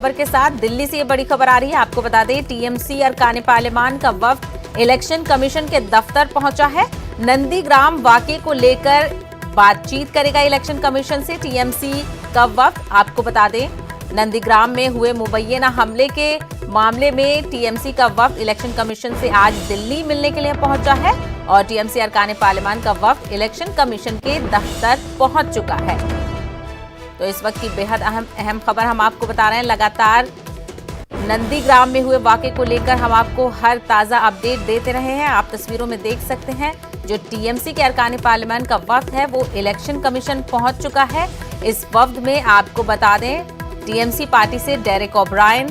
खबर के साथ दिल्ली से ये बड़ी खबर आ रही है। आपको बता दें, टीएमसी अरकान पार्लियामान का वफ्द इलेक्शन कमीशन के दफ्तर पहुंचा है। नंदीग्राम वाकये को लेकर बातचीत करेगा इलेक्शन कमीशन से टीएमसी का वफ्द। आपको बता दें, नंदीग्राम में हुए मुबैना हमले के मामले में टीएमसी का वफ्द इलेक्शन कमीशन से आज दिल्ली मिलने के लिए पहुंचा है और टीएमसी अरकान पार्लियामान का वफ्द इलेक्शन कमीशन के दफ्तर पहुंच चुका है। तो इस वक्त की बेहद अहम खबर हम आपको बता रहे हैं। लगातार नंदीग्राम में हुए वाकये को लेकर हम आपको हर ताजा अपडेट देते रहे हैं। आप तस्वीरों में देख सकते हैं, जो टीएमसी के अरकान पार्लियामान का वफ्द है वो इलेक्शन कमीशन पहुंच चुका है। इस वफ्द में आपको बता दें, टीएमसी पार्टी से डेरेक ओब्रायन,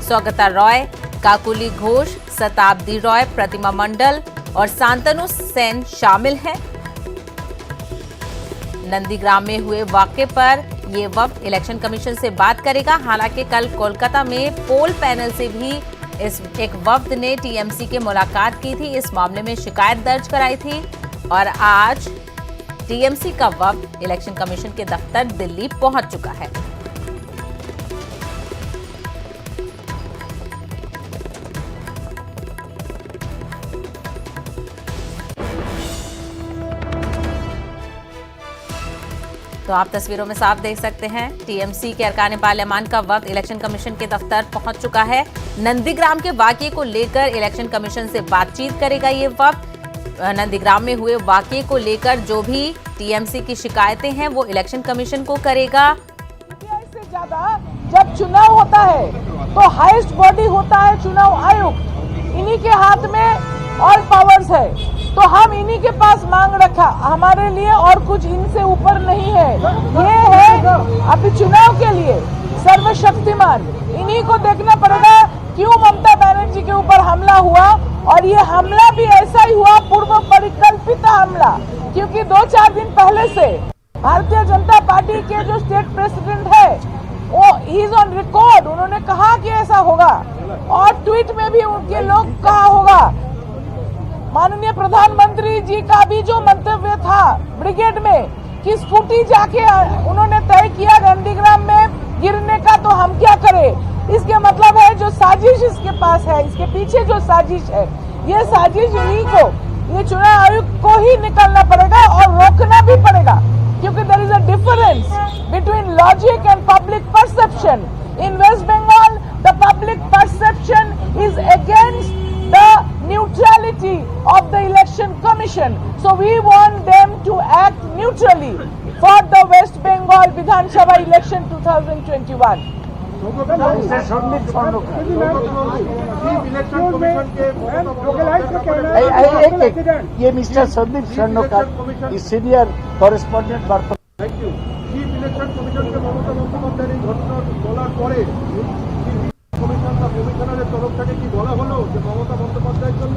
स्वागता रॉय, काकुली घोष, शताब्दी रॉय, प्रतिमा मंडल और शांतनु सेन शामिल हैं। नंदीग्राम में हुए वाकये पर ये वफ्द इलेक्शन कमीशन से बात करेगा। हालांकि कल कोलकाता में पोल पैनल से भी एक वफ्द ने टीएमसी के मुलाकात की थी, इस मामले में शिकायत दर्ज कराई थी और आज टीएमसी का वफ्द इलेक्शन कमीशन के दफ्तर दिल्ली पहुंच चुका है। तो आप तस्वीरों में साफ देख सकते हैं, टीएमसी के अरकान पार्लियामान का वफ्द इलेक्शन कमीशन के दफ्तर पहुंच चुका है। नंदीग्राम के वाकये को लेकर इलेक्शन कमीशन से बातचीत करेगा ये वफ्द। नंदीग्राम में हुए वाकये को लेकर जो भी टीएमसी की शिकायतें हैं वो इलेक्शन कमीशन को करेगा। से ज्यादा जब चुनाव होता है तो हाईएस्ट बॉडी होता है चुनाव आयोग, इन्हीं के हाथ में ऑल पावर्स है। तो हम इन्हीं के पास मांग रखा, हमारे लिए और कुछ इनसे ऊपर नहीं है। ये है अभी चुनाव के लिए सर्वशक्तिमान, इन्हीं को देखना पड़ेगा क्यों ममता बनर्जी के ऊपर हमला हुआ। और ये हमला भी ऐसा ही हुआ, पूर्व परिकल्पित हमला, क्योंकि 2-4 दिन पहले से भारतीय जनता पार्टी के जो स्टेट प्रेसिडेंट है वो इज ऑन रिकॉर्ड, उन्होंने कहा कि ऐसा होगा और ट्वीट में भी उनके लोग कहा होगा। माननीय प्रधानमंत्री जी का भी जो मंतव्य था ब्रिगेड में कि स्कूटी जाके उन्होंने तय किया नंदीग्राम में गिरने का, तो हम क्या करें। इसके मतलब है जो साजिश इसके पास है, इसके पीछे जो साजिश है, ये साजिश इन्हीं को, ये चुनाव आयोग को ही निकालना पड़ेगा और रोकना भी पड़ेगा, क्योंकि there is a difference between logic and public perception. In West Bengal the public perception is against the neutrality of the election commission, so we want them to act neutrally for the West Bengal Vidhan Sabha election 2021. ये mister Sandeep स्वर्णकार इस senior correspondent वार्ता। Thank you. Chief election commission के ममता बंदोपाध्याय এই ঘটনা বলার পরে commission বা কমিশনারের তরফ থেকে কি বলা হলো যে মমতা বন্দ্যোপাধ্যায়ের জন্য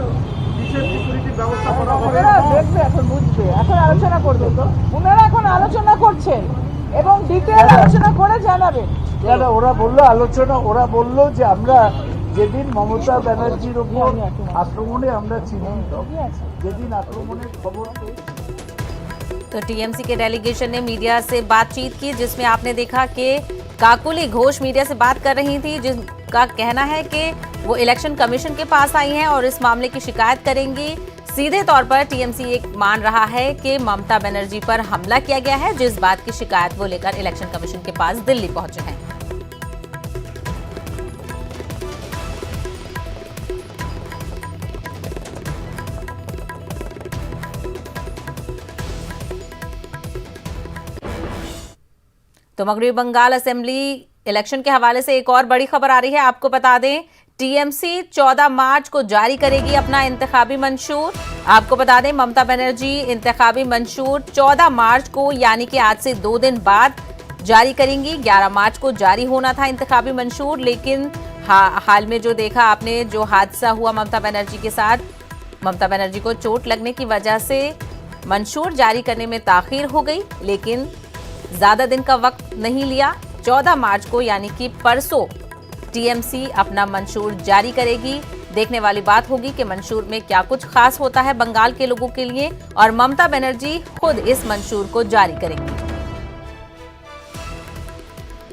বিশেষ সিকিউরিটি ব্যবস্থা করা হবে? দেখবে, এখন বুঝবে, এখন আলোচনা করবে। তো ওনারা এখন আলোচনা করছেন এবং ডিটেইল আলোচনা করে জানাবেন। ওরা বললো আলোচনা, ওরা বললো যে আমরা যেদিন মমতা ব্যানার্জির উপর আক্রমণে আমরা চিহ্নিত, যেদিন আক্রমণের খবর পেয়ে। तो टीएमसी के डेलीगेशन ने मीडिया से बातचीत की, जिसमें आपने देखा कि काकुली घोष मीडिया से बात कर रही थी, जिसका कहना है कि वो इलेक्शन कमीशन के पास आई हैं और इस मामले की शिकायत करेंगी। सीधे तौर पर टीएमसी एक मान रहा है कि ममता बनर्जी पर हमला किया गया है, जिस बात की शिकायत वो लेकर इलेक्शन कमीशन के पास दिल्ली पहुंचे हैं। तो मगरबी बंगाल असेंबली इलेक्शन के हवाले से एक और बड़ी खबर आ रही है। आपको बता दें, टीएमसी 14 मार्च को जारी करेगी अपना इंतखाबी मंशूर। आपको बता दें, ममता बनर्जी इंतखाबी मंशूर 14 मार्च को, यानी कि आज से 2 दिन बाद जारी करेंगी। 11 मार्च को जारी होना था इंतखाबी मंशूर, लेकिन हाल में जो देखा आपने, जो हादसा हुआ ममता बनर्जी के साथ, ममता बनर्जी को चोट लगने की वजह से मंशूर जारी करने में ताखीर हो गई, लेकिन ज्यादा दिन का वक्त नहीं लिया। 14 मार्च को, यानी कि परसों, टीएमसी अपना मंशूर जारी करेगी। देखने वाली बात होगी कि मंशूर में क्या कुछ खास होता है बंगाल के लोगों के लिए, और ममता बनर्जी खुद इस मंशूर को जारी करेंगी।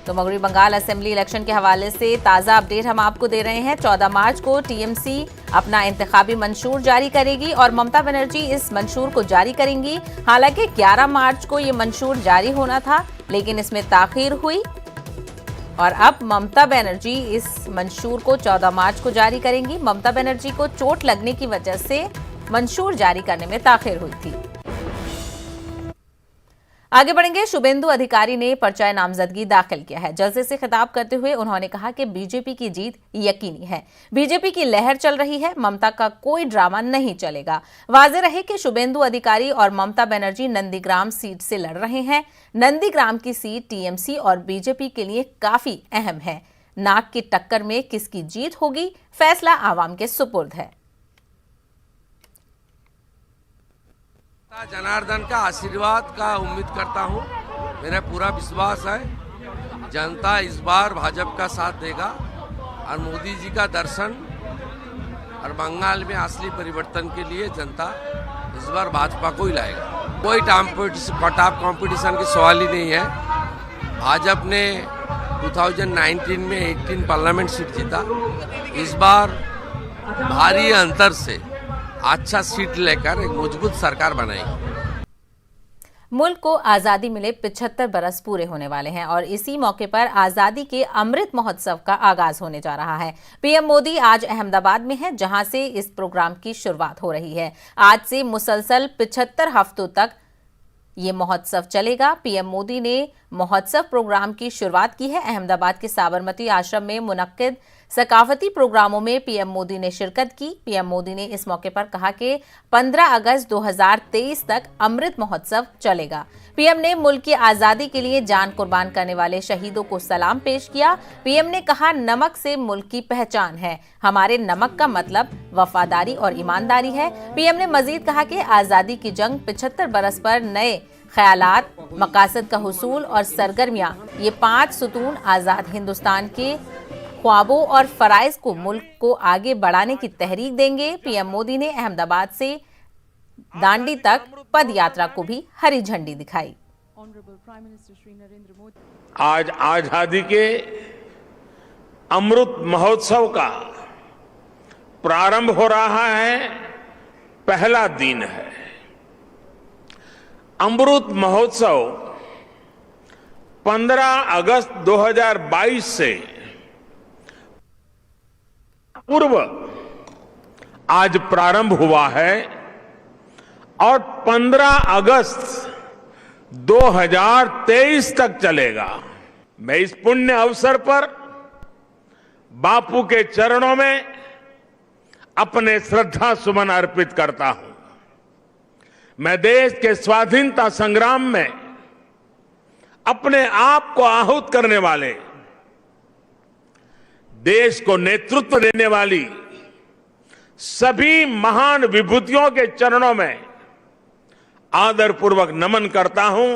तो मगरी बंगाल असेंबली इलेक्शन के हवाले से ताज़ा अपडेट हम आपको दे रहे हैं। 14 मार्च को टीएमसी अपना इंतखाबी मंशूर जारी करेगी और ममता बनर्जी इस मंशूर को जारी करेंगी। हालांकि 11 मार्च को ये मंशूर जारी होना था, लेकिन इसमें ताखीर हुई और अब ममता बनर्जी इस मंशूर को 14 मार्च को जारी करेंगी। ममता बनर्जी को चोट लगने की वजह से मंशूर जारी करने में ताखीर हुई थी। आगे बढ़ेंगे। शुभेंदु अधिकारी ने पर्चा नामजदगी दाखिल किया है। जलसे से खिताब करते हुए उन्होंने कहा कि बीजेपी की जीत यकीनी है। बीजेपी की लहर चल रही है, ममता का कोई ड्रामा नहीं चलेगा। वाज़ेह रहे कि शुभेंदु अधिकारी और ममता बनर्जी नंदीग्राम सीट से लड़ रहे हैं। नंदीग्राम की सीट टीएमसी और बीजेपी के लिए काफी अहम है। नाक की टक्कर में किसकी जीत होगी, फैसला आवाम के सुपुर्द है। जनार्दन का आशीर्वाद का उम्मीद करता हूं। मेरा पूरा विश्वास है जनता इस बार भाजपा का साथ देगा और मोदी जी का दर्शन और बंगाल में असली परिवर्तन के लिए जनता इस बार भाजपा को ही लाएगा। कोई टॉप कंपटीशन की सवाल ही नहीं है। भाजपा ने 2019 में 18 पार्लियामेंट सीट जीता। इस बार भारी अंतर से अच्छा सीट लेकर एक मजबूत सरकार बनाएगी। मुल्क को आजादी मिले 75 बरस पूरे होने वाले हैं और इसी मौके पर आजादी के अमृत महोत्सव का आगाज होने जा रहा है। पीएम मोदी आज अहमदाबाद में हैं, जहां से इस प्रोग्राम की शुरुआत हो रही है। आज से मुसलसल 75 हफ्तों तक ये महोत्सव चलेगा। पीएम मोदी ने महोत्सव प्रोग्राम की शुरुआत की है। अहमदाबाद के साबरमती आश्रम में मुनक्किद सकाफती प्रोग्रामों में पीएम मोदी ने शिरकत की। पीएम मोदी ने इस मौके पर कहा कि 15 अगस्त 2023 तक अमृत महोत्सव चलेगा। पीएम ने मुल्क की आजादी के लिए जान कुर्बान करने वाले शहीदों को सलाम पेश किया। पीएम ने कहा, नमक से मुल्क की पहचान है। हमारे नमक का मतलब वफादारी और ईमानदारी है। पीएम ने मजीद कहा कि आजादी की जंग 75 बरस पर नए ख्यालात, मकासद का हुसूल और सरगर्मियां, ये 5 सुतून आजाद हिंदुस्तान के ख्वाबों और फराइज को मुल्क को आगे बढ़ाने की तहरीक देंगे। पीएम मोदी ने अहमदाबाद से दांडी तक पद यात्रा को भी हरी झंडी दिखाई। आज आजादी के अमृत महोत्सव का प्रारंभ हो रहा है। पहला दिन है। अमृत महोत्सव 15 अगस्त 2022 से पूर्व आज प्रारंभ हुआ है और 15 अगस्त 2023 तक चलेगा। मैं इस पुण्य अवसर पर बापू के चरणों में अपने श्रद्धा सुमन अर्पित करता हूं। मैं देश के स्वाधीनता संग्राम में अपने आप को आहूत करने वाले, देश को नेतृत्व देने वाली सभी महान विभूतियों के चरणों में आदरपूर्वक नमन करता हूं।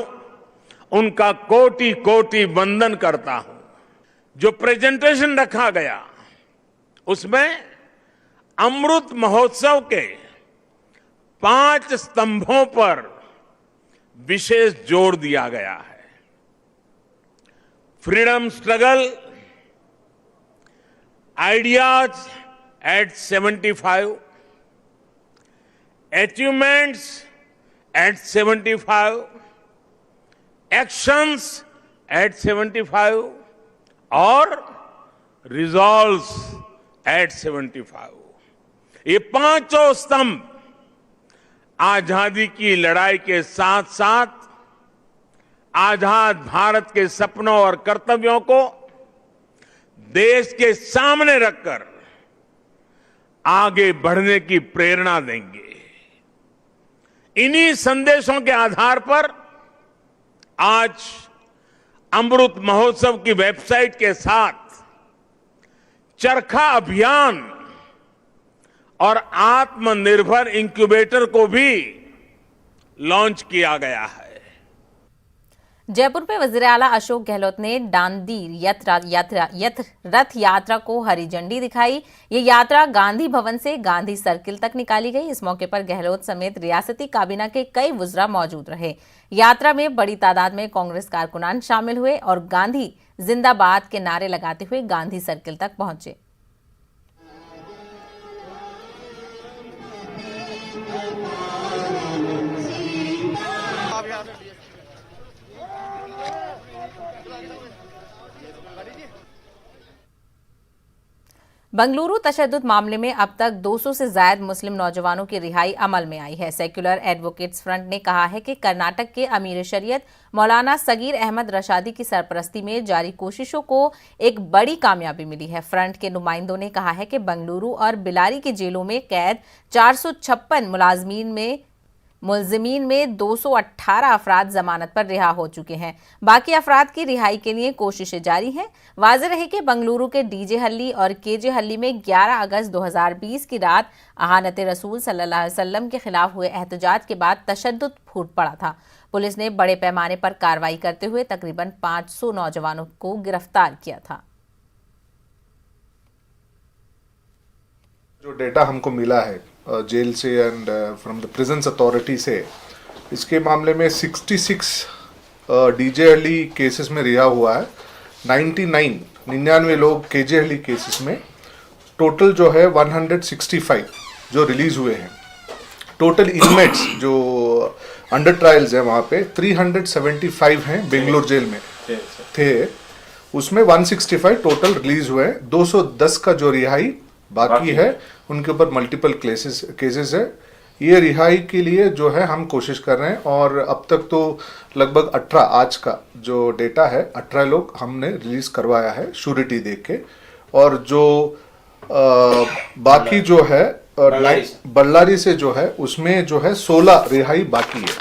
उनका कोटि कोटि वंदन करता हूं। जो प्रेजेंटेशन रखा गया उसमें अमृत महोत्सव के 5 स्तंभों पर विशेष जोर दिया गया है। Freedom struggle, ideas at 75, achievements at 75, actions at 75 और resolves at 75। ये 5 स्तंभ आजादी की लड़ाई के साथ साथ आजाद भारत के सपनों और कर्तव्यों को देश के सामने रखकर आगे बढ़ने की प्रेरणा देंगे। इन्हीं संदेशों के आधार पर आज अमृत महोत्सव की वेबसाइट के साथ चरखा अभियान और आत्मनिर्भर इंक्यूबेटर को भी लॉन्च किया गया है। जयपुर में वज़ीर आला अशोक गहलोत ने दांडी रथ यात्रा को हरी झंडी दिखाई। ये यात्रा गांधी भवन से गांधी सर्किल तक निकाली गई। इस मौके पर गहलोत समेत रियासती काबीना के कई वुज़रा मौजूद रहे। यात्रा में बड़ी तादाद में कांग्रेस कारकुनान शामिल हुए और गांधी जिंदाबाद के नारे लगाते हुए गांधी सर्किल तक पहुंचे। बंगलुरु तशद्दुद मामले में अब तक 200 से ज्यादा मुस्लिम नौजवानों की रिहाई अमल में आई है। सेक्युलर एडवोकेट्स फ्रंट ने कहा है कि कर्नाटक के अमीर शरीयत मौलाना सगीर अहमद रशादी की सरपरस्ती में जारी कोशिशों को एक बड़ी कामयाबी मिली है। फ्रंट के नुमाइंदों ने कहा है कि बंगलुरु और बिलारी की जेलों में कैद 456 मुलजिमीन में 218 अफराद जमानत पर रिहा हो चुके हैं। बाकी अफराद की रिहाई के लिए कोशिशें जारी हैं। वाज़ेह रहे कि बंगलुरु के डीजे हल्ली और केजे हल्ली में 11 अगस्त 2020 की रात अहानत रसूल सल्लल्लाहु अलैहि वसल्लम के खिलाफ हुए एहतजाज के बाद तशद्दुद फूट पड़ा था। पुलिस ने बड़े पैमाने पर कार्रवाई करते हुए तकरीबन 500 नौजवानों को गिरफ्तार किया था। जो डेटा हमको मिला है जेल से and from the prisons authority से, इसके मामले में 66 डीजे हली केसेस में रिहा हुआ है। 99 लोग केजे हली केसेस में, टोटल जो है 165 जो रिलीज हुए हैं। टोटल इनमेट्स जो अंडर ट्रायल्स है वहाँ पे 375 हैं बेंगलोर जेल में थे, उसमें 165 टोटल रिलीज हुए हैं। 210 का जो रिहाई बाकी है, उनके ऊपर मल्टीपल केसेस है। ये रिहाई के लिए जो है हम कोशिश कर रहे हैं और अब तक तो लगभग 18, आज का जो डेटा है 18 लोग हमने रिलीज करवाया है श्योरिटी देख के। और जो बाकी जो है बल्लारी से जो है उसमें जो है 16 रिहाई बाकी है।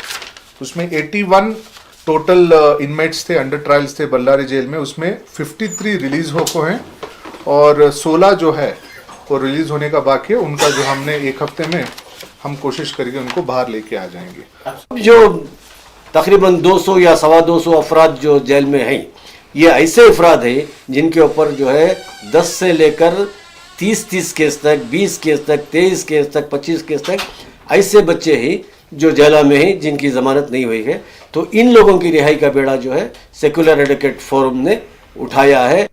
उसमें 81 टोटल इनमेट्स थे, अंडर ट्रायल्स थे बल्लारी जेल में, उसमें 53 रिलीज हो को हैं और 16 जो है वो रिलीज होने का बाकी है। उनका जो हमने एक हफ्ते में हम कोशिश करके उनको बाहर लेके आ जाएंगे। जो तकरीबन 200 या 225 अफराद जो जेल में हैं, ये ऐसे अफराद हैं जिनके ऊपर जो है 10 से लेकर 30 केस तक, 20 केस तक, 23 केस तक, 25 केस तक ऐसे बच्चे हैं जो जेला में हैं जिनकी जमानत नहीं हुई है। तो इन लोगों की रिहाई का बेड़ा जो है सेक्युलर एडवोकेट फोरम ने उठाया है।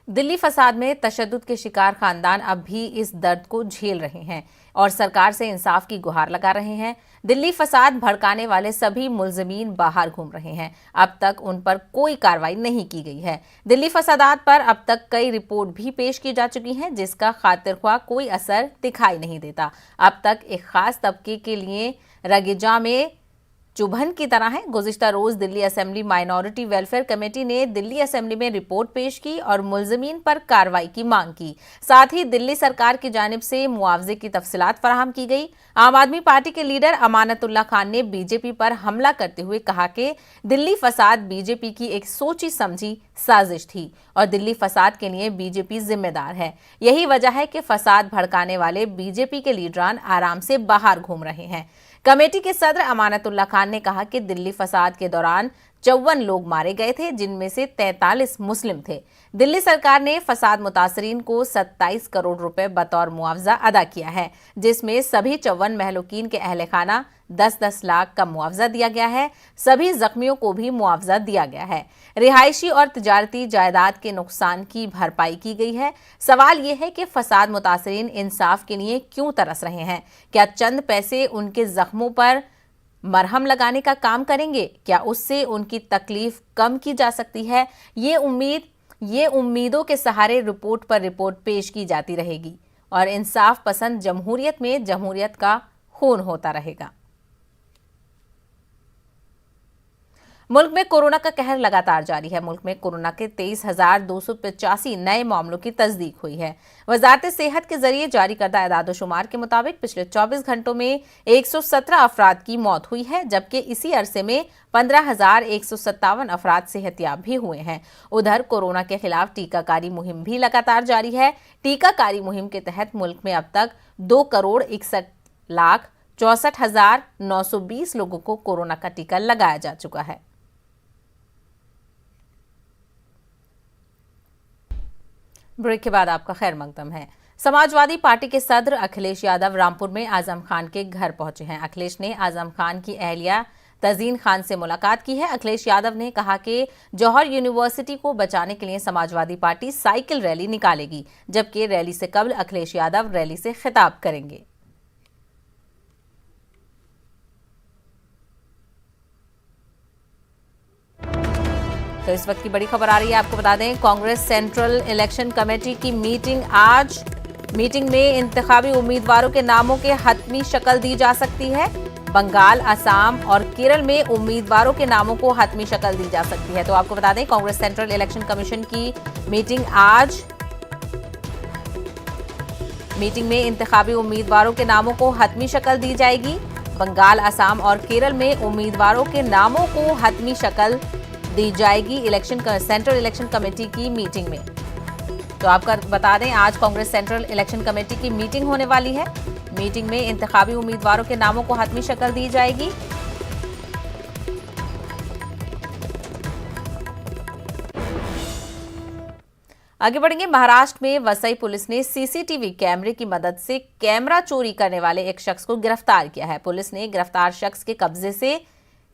दिल्ली फसाद में तशद्दुद के शिकार खानदान अब भी इस दर्द को झेल रहे हैं और सरकार से इंसाफ की गुहार लगा रहे हैं। दिल्ली फसाद भड़काने वाले सभी मुलजिमीन बाहर घूम रहे हैं। अब तक उन पर कोई कार्रवाई नहीं की गई है। दिल्ली फसादात पर अब तक कई रिपोर्ट भी पेश की जा चुकी हैं, जिसका खातिरख्वाह कोई असर दिखाई नहीं देता। अब तक एक खास तबके के लिए रगेजा में चुभन की तरह है। गुज़िश्ता रोज Delhi assembly minority welfare committee ने दिल्ली असेंबली में रिपोर्ट पेश की और मुलजिमीन पर कार्रवाई की मांग की। साथ ही दिल्ली सरकार की जानिब से मुआवजे की तफसीलात फराहम की गई। आम आदमी पार्टी के लीडर अमानतुल्लाह खान ने बीजेपी पर हमला करते हुए कहा कि दिल्ली फसाद बीजेपी की एक सोची समझी साजिश थी और दिल्ली फसाद के लिए बीजेपी जिम्मेदार है। यही वजह है कि फसाद भड़काने वाले बीजेपी के लीडरान आराम से बाहर घूम रहे हैं। कमेटी के सदर अमानतुल्लाह खान ने कहा कि दिल्ली फसाद के दौरान 54 लोग मारे गए थे, जिनमें से 43 मुस्लिम थे। दिल्ली सरकार ने फसाद मुतासरीन को 27 करोड़ रुपए बतौर मुआवजा अदा किया है, जिसमें सभी 54 महलूकीन के अहले खाना 10-10 लाख का मुआवजा दिया गया है। सभी जख्मियों को भी मुआवजा दिया गया है। रिहायशी और तिजारती जायदाद के नुकसान की भरपाई की गई है। सवाल यह है कि फसाद मुतासरीन इंसाफ के लिए क्यों तरस रहे हैं? क्या चंद पैसे उनके जख्मों पर मरहम लगाने का काम करेंगे? क्या उससे उनकी तकलीफ कम की जा सकती है? ये उम्मीदों के सहारे रिपोर्ट पर रिपोर्ट पेश की जाती रहेगी और इंसाफ पसंद जमहूरियत में जमहूरियत का खून होता रहेगा। मुल्क में कोरोना का कहर लगातार जारी है। मुल्क में कोरोना के 23,285 नए मामलों की तस्दीक हुई है। वजारत सेहत के जरिए जारी करदा एदाद-ओ-शुमार के मुताबिक पिछले 24 घंटों में 117 अफराद की मौत हुई है, जबकि इसी अरसे में 15,157 अफराद सेहतयाब भी हुए हैं। उधर कोरोना के खिलाफ टीकाकारी मुहिम भी लगातार जारी है। टीकाकारी मुहिम के तहत मुल्क में अब तक 2,61,04,000 64,920 लोगों को कोरोना का टीका लगाया जा चुका है। ब्रेक के बाद आपका खैर मकदम है। समाजवादी पार्टी के सदर अखिलेश यादव रामपुर में आजम खान के घर पहुंचे हैं। अखिलेश ने आजम खान की अहलिया तजीन खान से मुलाकात की है। अखिलेश यादव ने कहा कि जौहर यूनिवर्सिटी को बचाने के लिए समाजवादी पार्टी साइकिल रैली निकालेगी, जबकि रैली से कबल अखिलेश यादव रैली से खिताब करेंगे। तो इस वक्त की बड़ी खबर आ रही है, आपको बता दें कांग्रेस सेंट्रल इलेक्शन कमेटी की मीटिंग आज। मीटिंग में इंतखाबी उम्मीदवारों के नामों के हतमी शक्ल दी जा सकती है। बंगाल, असम और केरल में उम्मीदवारों के नामों को हतमी शक्ल दी जा सकती है। तो आपको बता दें कांग्रेस सेंट्रल इलेक्शन कमीशन की मीटिंग आज। मीटिंग में इंतखाबी उम्मीदवारों के नामों को हतमी शक्ल दी जाएगी। बंगाल, असम और केरल में उम्मीदवारों के नामों को हतमी शक्ल दी जाएगी सेंट्रल इलेक्शन कमेटी की मीटिंग में। तो आपका बता दें आज कांग्रेस सेंट्रल इलेक्शन कमेटी की मीटिंग होने वाली है। मीटिंग में इंतखाबी उम्मीदवारों के नामों को हतमी शक्ल दी जाएगी। आगे बढ़ेंगे। महाराष्ट्र में वसई पुलिस ने सीसीटीवी कैमरे की मदद से कैमरा चोरी करने वाले एक शख्स को गिरफ्तार किया है। पुलिस ने गिरफ्तार शख्स के कब्जे से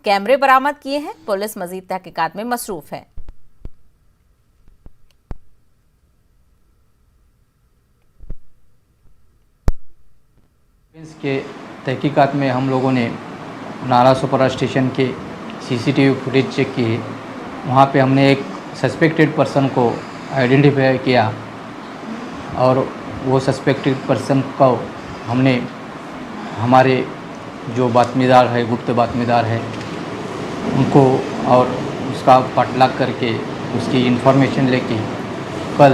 कैमरे बरामद किए हैं। पुलिस मजीद तहकीकात में मसरूफ है। के तहकीकात में हम लोगों ने नारासोपारा स्टेशन के सीसीटीवी फुटेज चेक किए। वहाँ पे हमने एक सस्पेक्टेड पर्सन को आइडेंटिफाई किया और वो सस्पेक्टेड पर्सन को हमने हमारे जो बातमीदार है, गुप्त बातमीदार है, उनको और उसका पटलाग करके उसकी इन्फॉर्मेशन लेके कल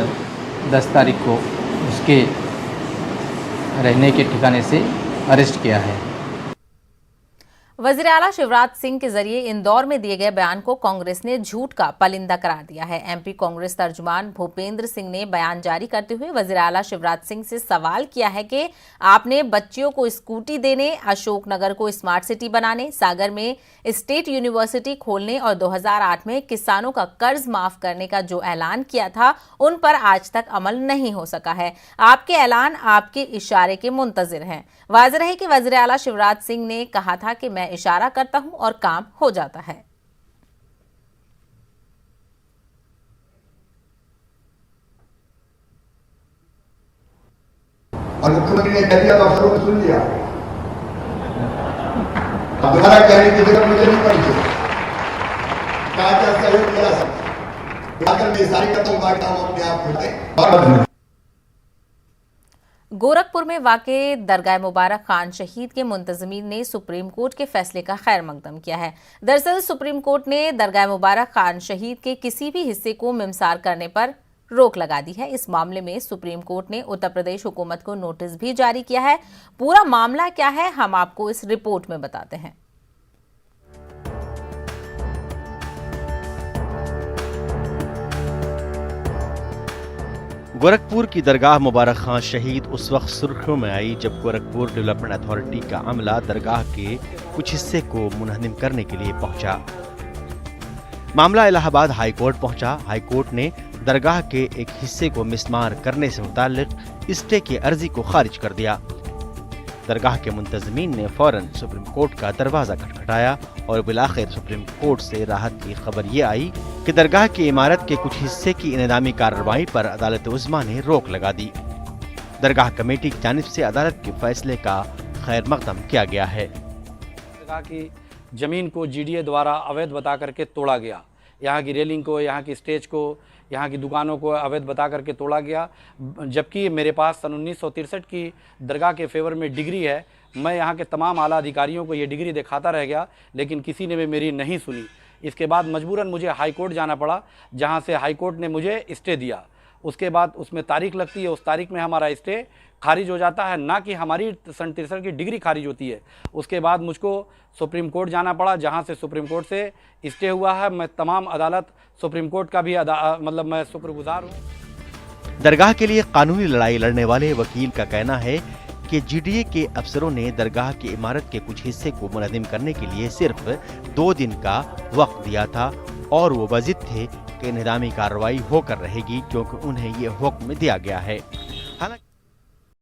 10 तारीख को उसके रहने के ठिकाने से अरेस्ट किया है। वज़ीर आला शिवराज सिंह के जरिए इंदौर में दिए गए बयान को कांग्रेस ने झूठ का पलिंदा करार दिया है। एमपी कांग्रेस तर्जुमान भूपेंद्र सिंह ने बयान जारी करते हुए वज़ीर आला शिवराज सिंह से सवाल किया है कि आपने बच्चियों को स्कूटी देने, अशोकनगर को स्मार्ट सिटी बनाने, सागर में स्टेट यूनिवर्सिटी खोलने और 2008 में किसानों का कर्ज माफ करने का जो ऐलान किया था उन पर आज तक अमल नहीं हो सका है। आपके ऐलान आपके इशारे के मुंतजिर हैं। वाज़ेह है कि वज़ीर आला शिवराज सिंह ने कहा था कि मैं इशारा करता हूं और काम हो जाता है। और मुख्यमंत्री ने कह दिया तो अफसरों ने सुन लिया। अब दोबारा कहने की जरूरत मुझे नहीं पड़ी। क्या क्या सहयोग मिला सकता है, मैं सारी करता हूँ, बाकी काम अपने आप होते हैं। गोरखपुर में वाक़े दरगाह मुबारक खान शहीद के मुंतज़मीन ने सुप्रीम कोर्ट के फैसले का खैर मकदम किया है। दरअसल सुप्रीम कोर्ट ने दरगाह मुबारक खान शहीद के किसी भी हिस्से को मिमसार करने पर रोक लगा दी है। इस मामले में सुप्रीम कोर्ट ने उत्तर प्रदेश हुकूमत को नोटिस भी जारी किया है। पूरा मामला क्या है हम आपको इस रिपोर्ट में बताते हैं। गोरखपुर की दरगाह मुबारक खान शहीद उस वक्त सुर्खियों में आई जब गोरखपुर डेवलपमेंट अथॉरिटी का अमला दरगाह के कुछ हिस्से को मुनहदिम करने के लिए पहुंचा। मामला इलाहाबाद हाई कोर्ट पहुंचा। हाई कोर्ट ने दरगाह के एक हिस्से को मिसमार करने से मुताल्लिक स्टे की अर्जी को खारिज कर दिया। दरगाह के मुंतज़मीन ने फौरन सुप्रीम कोर्ट का दरवाजा खटखटाया और बिलाखिर सुप्रीम कोर्ट से राहत की खबर ये आई कि दरगाह की इमारत के कुछ हिस्से की इनेदामी कार्रवाई पर अदालत उज़्मा ने रोक लगा दी। दरगाह कमेटी की जानिब से अदालत के फैसले का खैर मकदम किया गया है। दरगाह की जमीन को जीडीए द्वारा अवैध बता करके तोड़ा गया। यहाँ की रेलिंग को, यहाँ की स्टेज को, यहाँ की दुकानों को अवैध बता करके तोड़ा गया। जबकि मेरे पास सन 1963 की दरगाह के फेवर में डिग्री है। मैं यहाँ के तमाम आला अधिकारियों को ये डिग्री दिखाता रह गया, लेकिन किसी ने भी मेरी नहीं सुनी। इसके बाद मजबूरन मुझे हाई कोर्ट जाना पड़ा, जहाँ से हाई कोर्ट ने मुझे स्टे दिया। उसके बाद उसमें तारीख लगती है, उस तारीख में हमारा स्टे खारिज हो जाता है, ना कि हमारी सन 63 की डिग्री खारिज होती है। उसके बाद मुझको सुप्रीम कोर्ट जाना पड़ा, जहां से सुप्रीम कोर्ट से स्टे हुआ है। मैं तमाम अदालत सुप्रीम कोर्ट का भी मैं शुक्रगुजार हूँ। दरगाह के लिए कानूनी लड़ाई लड़ने वाले वकील का कहना है कि जीडीए के अफसरों ने दरगाह की इमारत के कुछ हिस्से को मुनहदिम करने के लिए सिर्फ 2 दिन का वक्त दिया था और वो वजिद थे कि निज़ामी कार्रवाई होकर रहेगी क्योंकि उन्हें ये हुक्म दिया गया है।